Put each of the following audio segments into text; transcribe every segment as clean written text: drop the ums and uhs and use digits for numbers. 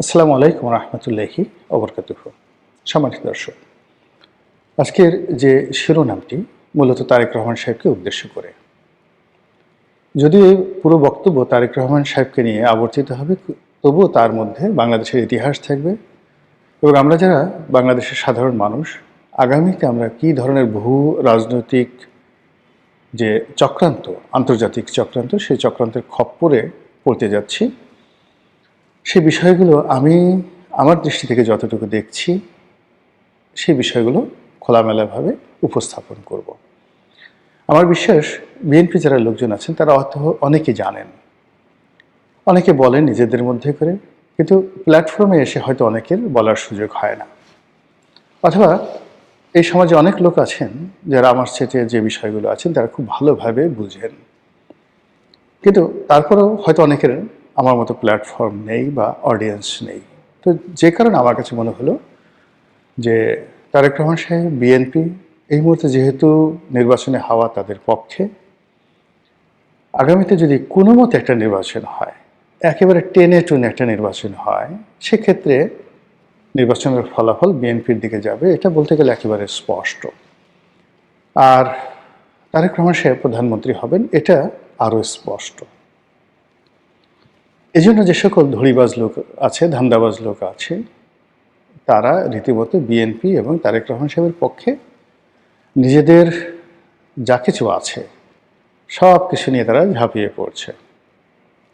আসসালামু আলাইকুম রহমতুল্লাহি ওবরকাতুহু। সম্মানিত দর্শক, আজকের যে শিরোনামটি মূলত তারেক রহমান সাহেবকে উদ্দেশ্য করে। যদিও এই পুরো বক্তব্য তারেক রহমান সাহেবকে নিয়ে আবর্তিত হবে, তবুও তার মধ্যে বাংলাদেশের ইতিহাস থাকবে এবং আমরা যারা বাংলাদেশের সাধারণ মানুষ, আগামীতে আমরা কী ধরনের বহু রাজনৈতিক যে চক্রান্ত, আন্তর্জাতিক চক্রান্ত, সেই চক্রান্তের খপ্পরে পড়তে যাচ্ছি, সেই বিষয়গুলো আমি আমার দৃষ্টি থেকে যতটুকু দেখছি, সেই বিষয়গুলো খোলামেলাভাবে উপস্থাপন করব। আমার বিশ্বাস বিএনপি যারা লোকজন আছেন তারা হয়তো অনেকে জানেন, অনেকে বলেন নিজেদের মধ্যে করে, কিন্তু প্ল্যাটফর্মে এসে হয়তো অনেকের বলার সুযোগ হয় না। অথবা এই সমাজে অনেক লোক আছেন যারা আমার সেটে যে বিষয়গুলো আছেন তারা খুব ভালোভাবে বুঝেন, কিন্তু তারপরেও হয়তো অনেকের আমার মতো প্ল্যাটফর্ম নেই বা অডিয়েন্স নেই। তো যে কারণে আমার কাছে মনে হলো যে তারেক রহমান সাহেব, বিএনপি এই মুহূর্তে যেহেতু নির্বাচনে হাওয়া তাদের পক্ষে, আগামীতে যদি কোনো মতে একটা নির্বাচন হয়, একেবারে টেনে টুনে একটা নির্বাচন হয়, সেক্ষেত্রে নির্বাচনের ফলাফল বিএনপির দিকে যাবে, এটা বলতে গেলে একেবারে স্পষ্ট। আর তারেক রহমান সাহেব প্রধানমন্ত্রী হবেন, এটা আরও স্পষ্ট। এই জন্য যে সকল ধড়িবাজ লোক আছে, ধান্দাবাজ লোক আছে, তারা রীতিমতো বিএনপি এবং তারেক রহমান সাহেবের পক্ষে নিজেদের যা কিছু আছে সব কিছু নিয়ে তারা ঝাঁপিয়ে পড়ছে।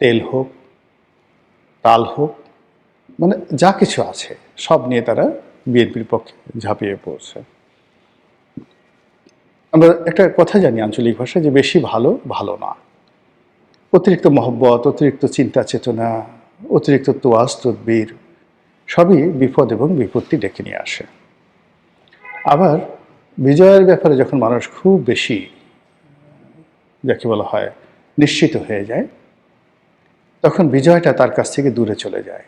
তেল হোক, তাল হোক, মানে যা কিছু আছে সব নিয়ে তারা বিএনপির পক্ষে ঝাঁপিয়ে পড়ছে। আমরা একটা কথা জানি আঞ্চলিক ভাষায় যে বেশি ভালো ভালো না। অতিরিক্ত মহব্বত, অতিরিক্ত চিন্তা চেতনা, অতিরিক্ত তোয়াজ তদবির সবই বিপদ এবং বিপত্তি ডেকে নিয়ে আসে। আবার বিজয়ের ব্যাপারে যখন মানুষ খুব বেশি, যাকে বলা হয়, নিশ্চিত হয়ে যায়, তখন বিজয়টা তার কাছ থেকে দূরে চলে যায়।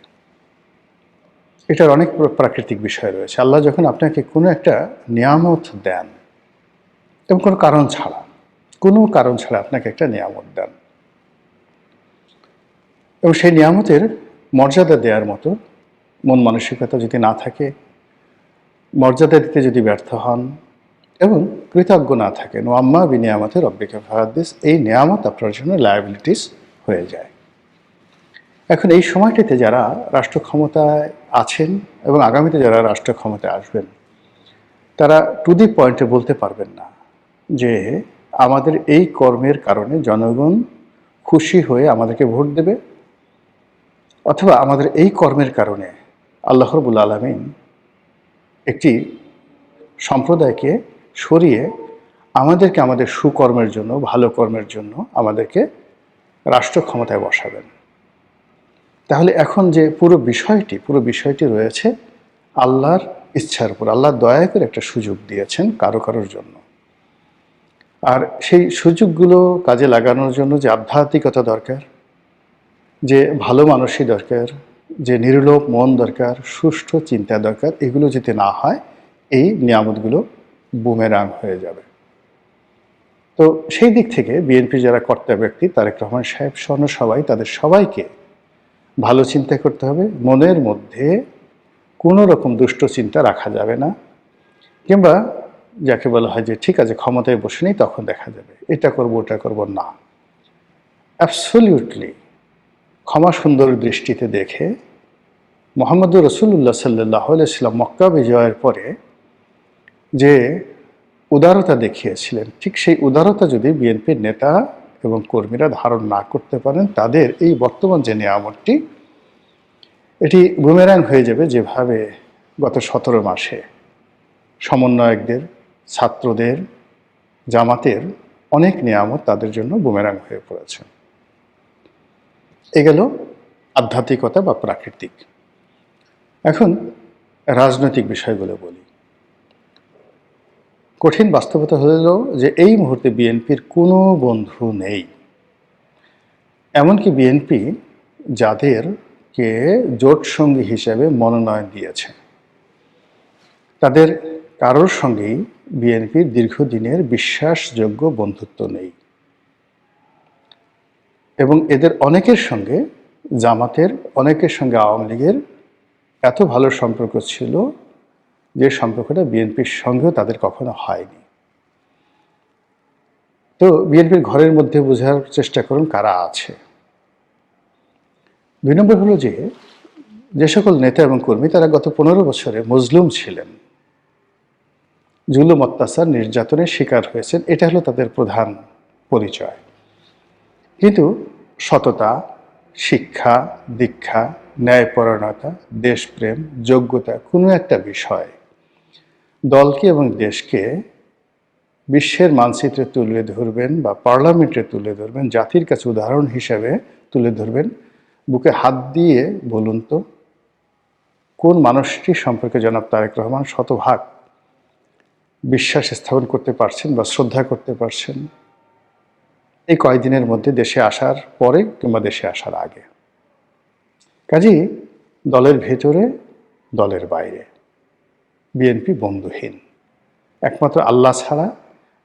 এটার অনেক প্রাকৃতিক বিষয় রয়েছে। আল্লাহ যখন আপনাকে কোনো একটা নিয়ামত দেন এবং কোনো কারণ ছাড়া আপনাকে একটা নিয়ামত দেন, এবং সেই নিয়ামতের মর্যাদা দেওয়ার মতো মন মানসিকতা যদি না থাকে, মর্যাদা দিতে যদি ব্যর্থ হন এবং কৃতজ্ঞ না থাকেন, ও আম্মা বিনিয়ামতে রব্বিকা ফাহাদ্দিস, এই নিয়ামত আপনার জন্য লায়াবিলিটিস হয়ে যায়। এখন এই সময়টিতে যারা রাষ্ট্র ক্ষমতায় আছেন এবং আগামীতে যারা রাষ্ট্র ক্ষমতায় আসবেন, তারা টু দি পয়েন্টে বলতে পারবেন না যে আমাদের এই কর্মের কারণে জনগণ খুশি হয়ে আমাদেরকে ভোট দেবে, অথবা আমাদের এই কর্মের কারণে আল্লাহ রাব্বুল আলামিন একটি সম্প্রদায়কে সরিয়ে আমাদেরকে আমাদের সুকর্মের জন্য, ভালো কর্মের জন্য আমাদেরকে রাষ্ট্র ক্ষমতায় বসাবেন। তাহলে এখন যে পুরো বিষয়টি রয়েছে আল্লাহর ইচ্ছার উপর। আল্লাহ দয়া করে একটা সুযোগ দিয়েছেন কারোর জন্য, আর সেই সুযোগগুলো কাজে লাগানোর জন্য যে আধ্যাত্মিকতা দরকার, যে ভালো মানুষই দরকার, যে নির্লোভ মন দরকার, সুষ্ঠু চিন্তা দরকার, এগুলো যদি না হয় এই নিয়ামতগুলো বুমেরাং হয়ে যাবে। তো সেই দিক থেকে বিএনপি যারা কর্তা ব্যক্তি, তারেক রহমান সাহেব সহ সবাই, তাদের সবাইকে ভালো চিন্তা করতে হবে। মনের মধ্যে কোনো রকম দুষ্ট চিন্তা রাখা যাবে না, কিংবা যাকে বলা হয় যে ঠিক আছে ক্ষমতায় বসে নেই তখন দেখা যাবে, এটা করব ওটা করব না। অ্যাবসলিউটলি ক্ষমা সুন্দর দৃষ্টিতে দেখে মুহাম্মদুর রাসূলুল্লাহ সাল্লাল্লাহু আলাইহি ওয়াসাল্লাম মক্কা বিজয়ের পরে যে উদারতা দেখিয়েছিলেন, ঠিক সেই উদারতা যদি বিএনপির নেতা এবং কর্মীরা ধারণ না করতে পারেন, তাদের এই বর্তমান যে নিয়ামতটি, এটি বুমেরাং হয়ে যাবে, যেভাবে গত 17 মাসে সমন্বয়কদের, ছাত্রদের, জামাতের অনেক নিয়ামত তাদের জন্য বুমেরাং হয়ে পড়েছে। এ গেল আধ্যাত্মিকতা বা প্রাকৃতিক। এখন রাজনৈতিক বিষয়গুলো বলি। কঠিন বাস্তবতা হলো যে এই মুহূর্তে বিএনপির কোনো বন্ধু নেই। এমনকি বিএনপি যাদেরকে জোট সঙ্গী হিসেবে মনোনয়ন দিয়েছে, তাদের কারোর সঙ্গেই বিএনপির দীর্ঘদিনের বিশ্বাসযোগ্য বন্ধুত্ব নেই, এবং এদের অনেকের সঙ্গে জামাতের, অনেকের সঙ্গে আওয়ামী লীগের এত ভালো সম্পর্ক ছিল যে সম্পর্কটা বিএনপির সঙ্গেও তাদের কখনো হয়নি। তো বিএনপির ঘরের মধ্যে বোঝার চেষ্টা করুন কারা আছে। 2 নম্বর হলো যে সকল নেতা এবং কর্মী তারা গত 15 বছরে মজলুম ছিলেন, জুলুম, অত্যাচার, নির্যাতনের শিকার হয়েছেন, এটা হলো তাদের প্রধান পরিচয়। কিন্তু সততা, শিক্ষা, দীক্ষা, ন্যায়পরায়ণতা, দেশপ্রেম, যোগ্যতা কোনো একটা বিষয় দলকে এবং দেশকে বিশ্বের মানচিত্রে তুলে ধরবেন বা পার্লামেন্টে তুলে ধরবেন, জাতির কাছে উদাহরণ হিসেবে তুলে ধরবেন, বুকে হাত দিয়ে বলুন তো কোন মানুষটি সম্পর্কে জনাব তারেক রহমান শতভাগ বিশ্বাস স্থাপন করতে পারছেন বা শ্রদ্ধা করতে পারছেন এই কয়েকদিনের মধ্যে দেশে আসার পরে কিংবা দেশে আসার আগে। কাজেই দলের ভেতরে, দলের বাইরে বিএনপি বন্ধুহীন। একমাত্র আল্লাহ ছাড়া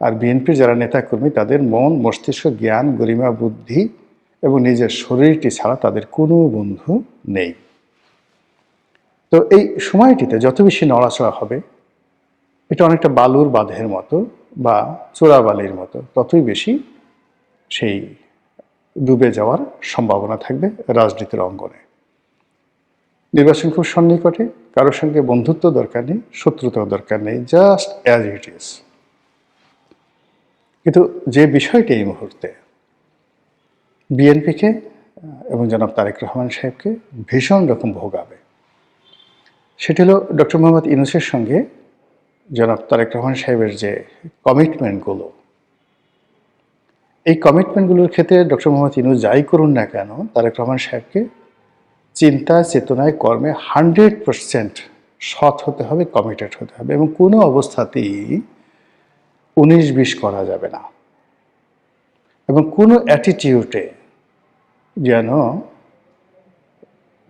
আর বিএনপির যারা নেতাকর্মী তাদের মন, মস্তিষ্ক, জ্ঞান, গরিমা, বুদ্ধি এবং নিজের শরীরটি ছাড়া তাদের কোনো বন্ধু নেই। তো এই সময়টিতে যত বেশি নড়াচড়া হবে, এটা অনেকটা বালুর বাঁধের মতো বা চোরাবালির মতো, ততই বেশি সেই ডুবে যাওয়ার সম্ভাবনা থাকবে রাজনীতির অঙ্গনে। নির্বাচন খুব সন্নিকটে, কারোর সঙ্গে বন্ধুত্ব দরকার নেই, শত্রুতাও দরকার নেই, জাস্ট অ্যাজ ইট ইজ। কিন্তু যে বিষয়টি এই মুহূর্তে বিএনপিকে এবং জনাব তারেক রহমান সাহেবকে ভীষণ রকম ভোগাবে, সেটি হলো ডক্টর মোহাম্মদ ইউনূসের সঙ্গে জনাব তারেক রহমান সাহেবের যে কমিটমেন্টগুলো, এই কমিটমেন্টগুলোর ক্ষেত্রে ডক্টর মোহাম্মদ ইউনূস যাই করুন না কেন, তারেক রহমান সাহেবকে চিন্তায়, চেতনায়, কর্মে 100% সৎ হতে হবে, কমিটেড হতে হবে এবং কোনো অবস্থাতেই 19-20 করা যাবে না এবং কোনো অ্যাটিটিউডে যেন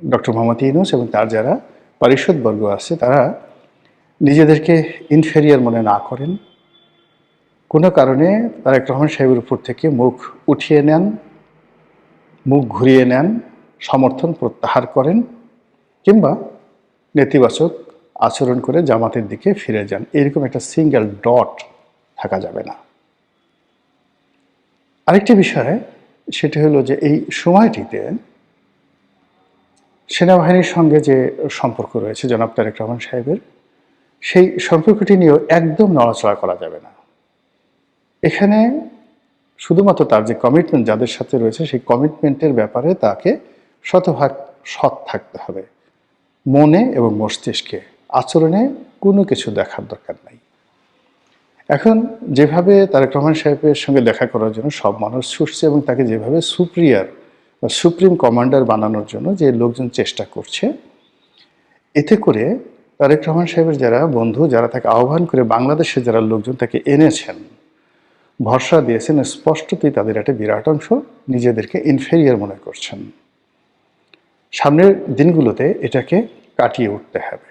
ডক্টর মোহাম্মদ ইউনূস এবং তার যারা পারিষদবর্গ আছে তারা নিজেদেরকে ইনফেরিয়ার মনে না করেন, কোনো কারণে তারেক রহমান সাহেবের উপর থেকে মুখ উঠিয়ে নেন, মুখ ঘুরিয়ে নেন, সমর্থন প্রত্যাহার করেন কিংবা নেতিবাচক আচরণ করে জামাতের দিকে ফিরে যান, এরকম একটা সিঙ্গেল ডট থাকা যাবে না। আরেকটি বিষয় সেটা হলো যে এই সময়টিতে সেনাবাহিনীর সঙ্গে যে সম্পর্ক রয়েছে জনাব তারেক রহমান সাহেবের, সেই সম্পর্কটি নিয়েও একদম নড়াচড়া করা যাবে না। এখানে শুধুমাত্র তার যে কমিটমেন্ট যাদের সাথে রয়েছে সেই কমিটমেন্টের ব্যাপারে তাকে শতভাগ সৎ থাকতে হবে, মনে এবং মস্তিষ্কে, আচরণে কোনো কিছু দেখার দরকার নাই। এখন যেভাবে তারেক রহমান সাহেবের সঙ্গে দেখা করার জন্য সব মানুষ ছুটছে এবং তাকে যেভাবে সুপ্রিয়ার বা সুপ্রিম কমান্ডার বানানোর জন্য যে লোকজন চেষ্টা করছে, এতে করে তারেক রহমান সাহেবের যারা বন্ধু, যারা তাকে আহ্বান করে বাংলাদেশে যারা লোকজন তাকে এনেছেন, ভরসা দিয়েছেন, স্পষ্টতই তাদের একটা বিরাট অংশ নিজেদেরকে ইনফেরিয়ার মনে করছেন। সামনের দিনগুলোতে এটাকে কাটিয়ে উঠতে হবে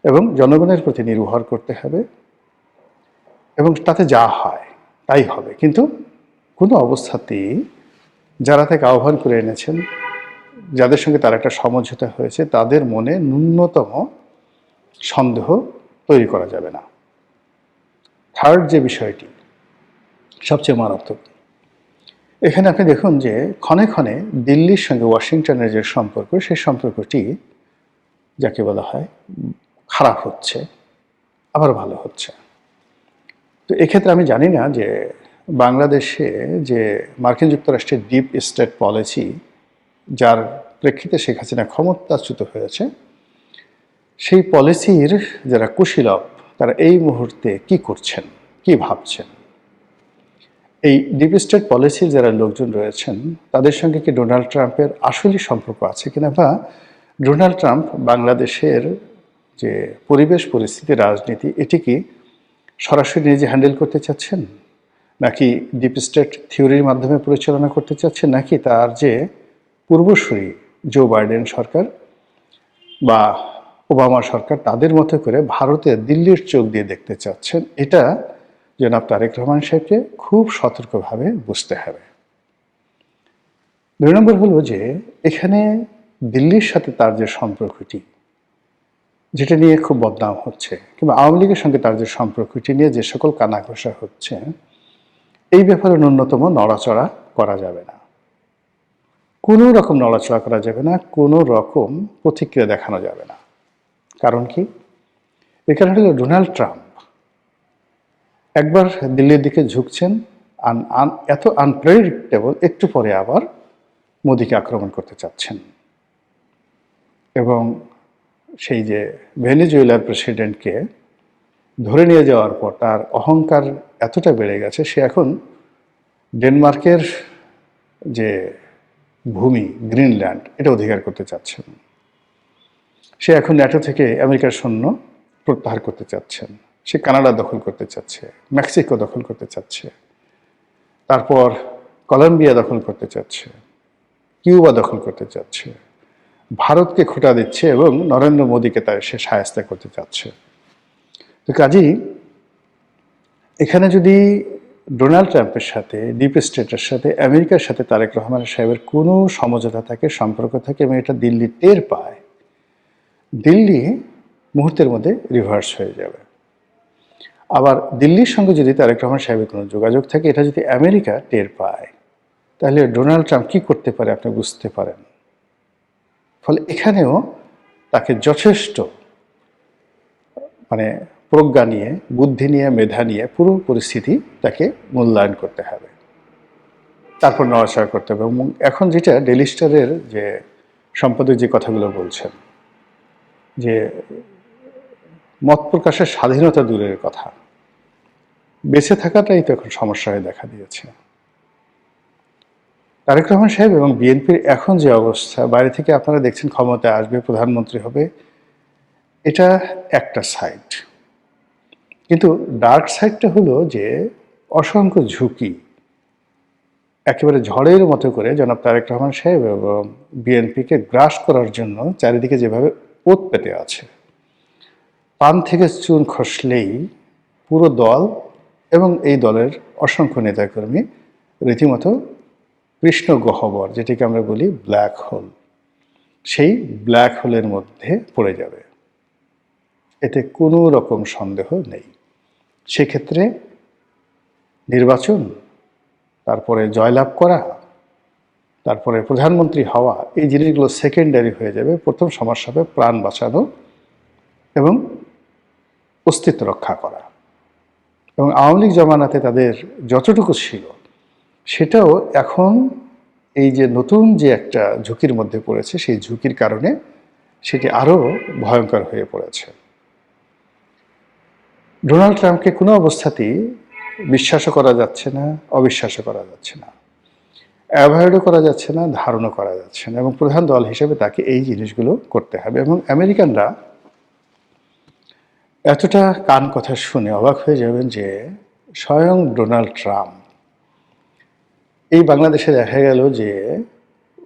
এবং জনগণের প্রতি নির্ভর করতে হবে এবং তাতে যা হয় তাই হবে। কিন্তু কোনো অবস্থাতেই যারা তাকে আহ্বান করে এনেছেন, যাদের সঙ্গে তার একটা সমঝোতা হয়েছে, তাদের মনে ন্যূনতম সন্দেহ তৈরি করা যাবে না। থার্ড যে বিষয়টি সবচেয়ে মারাত্মক, এখানে আপনি দেখুন যে ক্ষণে ক্ষণে দিল্লির সঙ্গে ওয়াশিংটনের যে সম্পর্ক, সেই সম্পর্কটি যাকে বলা হয় খারাপ হচ্ছে, আবার ভালো হচ্ছে। তো এক্ষেত্রে আমি জানি না যে বাংলাদেশে যে মার্কিন যুক্তরাষ্ট্রের ডিপ স্টেট পলিসি, যার প্রেক্ষিতে শেখ হাসিনা ক্ষমতাচ্যুত হয়েছে, সেই পলিসির যারা কুশীলব তারা এই মুহূর্তে কি করছেন, কি ভাবছেন। এই ডিপ স্টেট পলিসির যারা লোকজন রয়েছেন তাদের সঙ্গে কি ডোনাল্ড ট্রাম্পের আসলেই সম্পর্ক আছে কিনা, বা ডোনাল্ড ট্রাম্প বাংলাদেশের যে পরিবেশ, পরিস্থিতি, রাজনীতি, এটি কি সরাসরি নিজে হ্যান্ডেল করতে চাচ্ছেন, নাকি ডিপ স্টেট থিওরির মাধ্যমে পরিচালনা করতে চাচ্ছেন, নাকি তার যে পূর্বসূরি জো বাইডেন সরকার বা ওবামা সরকার তাদের মতো করে ভারতের দিল্লির চোখ দিয়ে দেখতে চাচ্ছেন, এটা জনাব তারেক রহমান সাহেবকে খুব সতর্কভাবে বুঝতে হবে। 2 নম্বর হলো যে এখানে দিল্লির সাথে তার যে সম্পর্কটি, যেটা নিয়ে খুব বদনাম হচ্ছে, কিংবা আওয়ামী লীগের সঙ্গে তার যে সম্পর্কটি নিয়ে যে সকল কানাঘোষা হচ্ছে, এই ব্যাপারে ন্যূনতম নড়াচড়া করা যাবে না, কোনো রকম নড়াচড়া করা যাবে না, কোনো রকম প্রতিক্রিয়া দেখানো যাবে না। কারণ কি? এই কারণে হলো ডোনাল্ড ট্রাম্প একবার দিল্লির দিকে ঝুঁকছেন, এত আনপ্রেডিক্টেবল, একটু পরে আবার মোদিকে আক্রমণ করতে চাচ্ছেন। এবং সেই যে ভেনেজুয়েলার প্রেসিডেন্টকে ধরে নিয়ে যাওয়ার পর তার অহংকার এতটা বেড়ে গেছে, সে এখন ডেনমার্কের যে ভূমি গ্রিনল্যান্ড এটা অধিকার করতে চাচ্ছেন। সে এখন ন্যাটো থেকে আমেরিকার সৈন্য প্রত্যাহার করতে চাচ্ছেন। সে কানাডা দখল করতে চাচ্ছে, মেক্সিকো দখল করতে চাচ্ছে, তারপর কলম্বিয়া দখল করতে চাচ্ছে, কিউবা দখল করতে চাচ্ছে, ভারতকে খোঁটা দিচ্ছে এবং নরেন্দ্র মোদীকে তাই সে সাহায্য করতে চাচ্ছে। তো কাজেই এখানে যদি ডোনাল্ড ট্রাম্পের সাথে, ডিপ স্টেটের সাথে, আমেরিকার সাথে তারেক রহমান সাহেবের কোনো সমঝোতা থাকে, সম্পর্ক থাকে এবং এটা দিল্লি টের পায়, দিল্লি মুহূর্তের মধ্যে রিভার্স হয়ে যাবে। আবার দিল্লির সঙ্গে যদি তারেক রহমান সাহেবের কোনো যোগাযোগ থাকে, এটা যদি আমেরিকা টের পায়, তাহলে ডোনাল্ড ট্রাম্প কী করতে পারে আপনি বুঝতে পারেন। ফলে এখানেও তাকে যথেষ্ট প্রজ্ঞা নিয়ে, বুদ্ধি নিয়ে, মেধা নিয়ে পুরো পরিস্থিতি তাকে মূল্যায়ন করতে হবে, তারপর নড়াচড়া করতে হবে। এবং এখন যেটা ডেইলি স্টারের যে সম্পাদক যে কথাগুলো বলছেন, যে মত প্রকাশের স্বাধীনতা দূরের কথা, বেঁচে থাকাটাই তো এখন সমস্যা হয়ে দেখা দিয়েছে। তারেক রহমান সাহেব এবং বিএনপির এখন যে অবস্থা, বাইরে থেকে আপনারা দেখছেন ক্ষমতায় আসবে, প্রধানমন্ত্রী হবে, এটা একটা সাইড। কিন্তু ডার্ক সাইডটা হলো যে অসংখ্য ঝুঁকি একেবারে ঝড়ের মতো করে জনাব তারেক রহমান সাহেব এবং বিএনপিকে গ্রাস করার জন্য চারিদিকে যেভাবে ওত পেতে আছে, পান থেকে চুন খসলেই পুরো দল এবং এই দলের অসংখ্য নেতাকর্মী রীতিমতো কৃষ্ণ গহ্বর, যেটিকে আমরা বলি ব্ল্যাক হোল, সেই ব্ল্যাক হোলের মধ্যে পড়ে যাবে, এতে কোনো রকম সন্দেহ নেই। সেক্ষেত্রে নির্বাচন, তারপরে জয়লাভ করা, তারপরে প্রধানমন্ত্রী হওয়া, এই জিনিসগুলো সেকেন্ডারি হয়ে যাবে। প্রথম সমস্যা হবে প্রাণ বাঁচানো এবং অস্তিত্ব রক্ষা করা। এবং আওয়ামী লীগ জমানাতে তাদের যতটুকু ছিল সেটাও এখন এই যে নতুন যে একটা ঝুঁকির মধ্যে পড়েছে, সেই ঝুঁকির কারণে সেটি আরও ভয়ঙ্কর হয়ে পড়েছে। ডোনাল্ড ট্রাম্পকে কোনো অবস্থাতেই বিশ্বাসও করা যাচ্ছে না, অবিশ্বাসও করা যাচ্ছে না, অ্যাভয়েডও করা যাচ্ছে না, ধারণও করা যাচ্ছে না। এবং প্রধান দল হিসেবে তাকে এই জিনিসগুলো করতে হবে। এবং আমেরিকানরা এতটা কান কথা শুনে অবাক হয়ে যাবেন যে স্বয়ং ডোনাল্ড ট্রাম্প, এই বাংলাদেশে দেখা গেল যে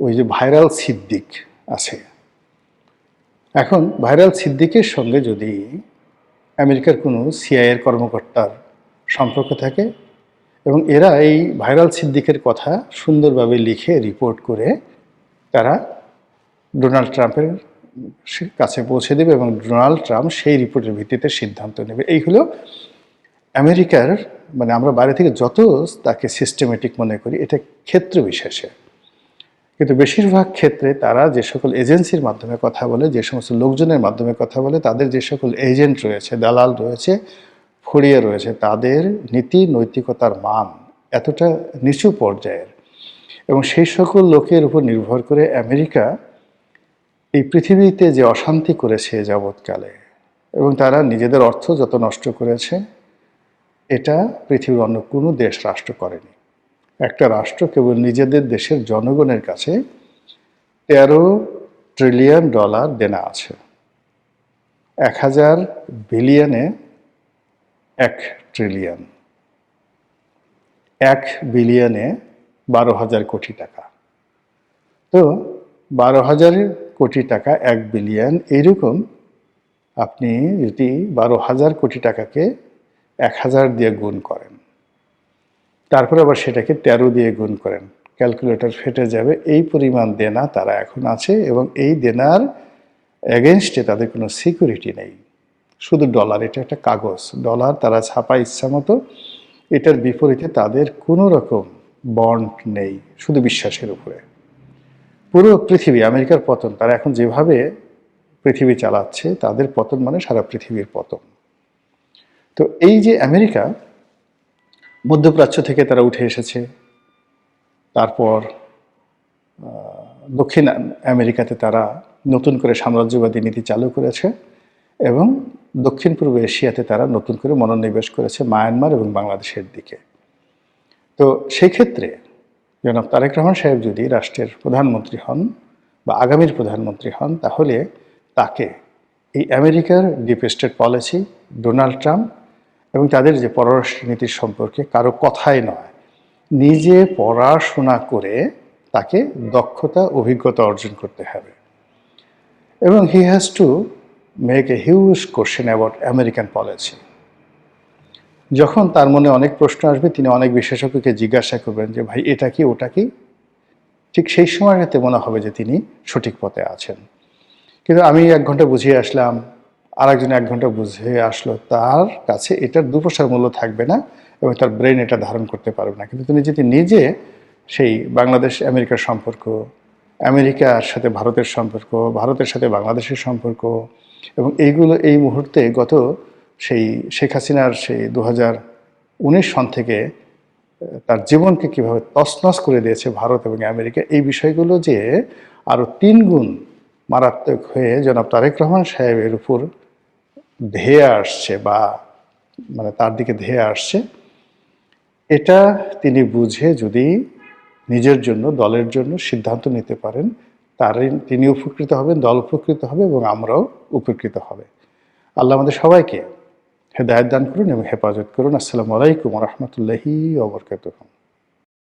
ওই যে ভাইরাল সিদ্দিক আছে, এখন ভাইরাল সিদ্দিকের সঙ্গে যদি আমেরিকার কোনো সিআইএর কর্মকর্তার সম্পর্ক থাকে এবং এরা এই ভাইরাল সিদ্দিকের কথা সুন্দরভাবে লিখে রিপোর্ট করে তারা ডোনাল্ড ট্রাম্পের কাছে পৌঁছে দেবে এবং ডোনাল্ড ট্রাম্প সেই রিপোর্টের ভিত্তিতে সিদ্ধান্ত নেবে। এই হলো আমেরিকার, আমরা বাইরে থেকে যত তাকে সিস্টেমেটিক মনে করি, এটা ক্ষেত্র বিশেষে, কিন্তু বেশিরভাগ ক্ষেত্রে তারা যে সকল এজেন্সির মাধ্যমে কথা বলে, যে সমস্ত লোকজনের মাধ্যমে কথা বলে, তাদের যে সকল এজেন্ট রয়েছে, দালাল রয়েছে, ফড়িয়ে রয়েছে, তাদের নীতি নৈতিকতার মান এতটা নিচু পর্যায়ের, এবং সেই সকল লোকের উপর নির্ভর করে আমেরিকা এই পৃথিবীতে যে অশান্তি করেছে যাবৎকালে, এবং তারা নিজেদের অর্থ যত নষ্ট করেছে, এটা পৃথিবীর অন্য কোনো দেশ রাষ্ট্র করেনি। একটা রাষ্ট্র কেবল নিজেদের দেশের জনগণের কাছে $13 ট্রিলিয়ন দেনা আছে। 1000 বিলিয়নে 1 ট্রিলিয়ন, 1 বিলিয়নে 12,000 কোটি টাকা। তো 12,000 কোটি টাকা, 1 বিলিয়ন, এইরকম আপনি যদি 12,000 কোটি টাকাকে 1000 দিয়ে গুণ করেন, তারপরে আবার সেটাকে 13 দিয়ে গুণ করেন, ক্যালকুলেটর ফেটে যাবে। এই পরিমাণ দেনা তারা এখন আছে এবং এই দেনার এগেনস্টে তাদের কোনো সিকিউরিটি নেই, শুধু ডলার, এটা একটা কাগজ, ডলার তারা ছাপায় ইচ্ছা মতো, এটার বিপরীতে তাদের কোনো রকম বন্ড নেই, শুধু বিশ্বাসের উপরে। পুরো পৃথিবী, আমেরিকার পতন, তারা এখন যেভাবে পৃথিবী চালাচ্ছে, তাদের পতন মানে সারা পৃথিবীর পতন। তো এই যে আমেরিকা, মধ্যপ্রাচ্য থেকে তারা উঠে এসেছে, তারপর দক্ষিণ আমেরিকাতে তারা নতুন করে সাম্রাজ্যবাদী নীতি চালু করেছে, এবং দক্ষিণ পূর্ব এশিয়াতে তারা নতুন করে মনোনিবেশ করেছে মায়ানমার এবং বাংলাদেশের দিকে। তো সেই ক্ষেত্রে জনাব তারেক রহমান সাহেব যদি রাষ্ট্রের প্রধানমন্ত্রী হন বা আগামীর প্রধানমন্ত্রী হন, তাহলে তাকে এই আমেরিকার deep state policy, Donald Trump এবং তাদের যে পররাষ্ট্রনীতির সম্পর্কে কারো কথাই নয়, নিজে পড়াশোনা করে তাকে দক্ষতা, অভিজ্ঞতা অর্জন করতে হবে। এবং he has to make a huge question about American policy. যখন তার মনে অনেক প্রশ্ন আসবে, তিনি অনেক বিশেষজ্ঞকে জিজ্ঞাসা করবেন যে ভাই এটা কি, ওটা কি, ঠিক সেই সময়টাতে মনে হবে যে তিনি সঠিক পথে আছেন। কিন্তু আমি 1 ঘন্টা বুঝিয়ে আসলাম, আর একজন 1 ঘন্টা বুঝিয়ে আসলো, তার কাছে এটার 2 পয়সার মূল্য থাকবে না এবং তার ব্রেন এটা ধারণ করতে পারবে না। কিন্তু তিনি যদি নিজে সেই বাংলাদেশ আমেরিকার সম্পর্ক, আমেরিকার সাথে ভারতের সম্পর্ক, ভারতের সাথে বাংলাদেশের সম্পর্ক, এবং এইগুলো এই মুহূর্তে গত সেই শেখ হাসিনার সেই 2019 সন থেকে তার জীবনকে কীভাবে তছনছ করে দিয়েছে ভারত এবং আমেরিকা, এই বিষয়গুলো যে আরও 3 গুণ মারাত্মক হয়ে জনাব তারেক রহমান সাহেবের উপর ধেয়ে আসছে, বা মানে তার দিকে ধেয়ে আসছে, এটা তিনি বুঝে যদি নিজের জন্য, দলের জন্য সিদ্ধান্ত নিতে পারেন, তিনি উপকৃত হবেন, দল উপকৃত হবে এবং আমরাও উপকৃত হবে। আল্লাহ আমাদের সবাইকে হেদায়েত দান করুন এবং হেফাজত করুন। আসসালামু আলাইকুম ওয়া রাহমাতুল্লাহি ওয়া বারাকাতুহু।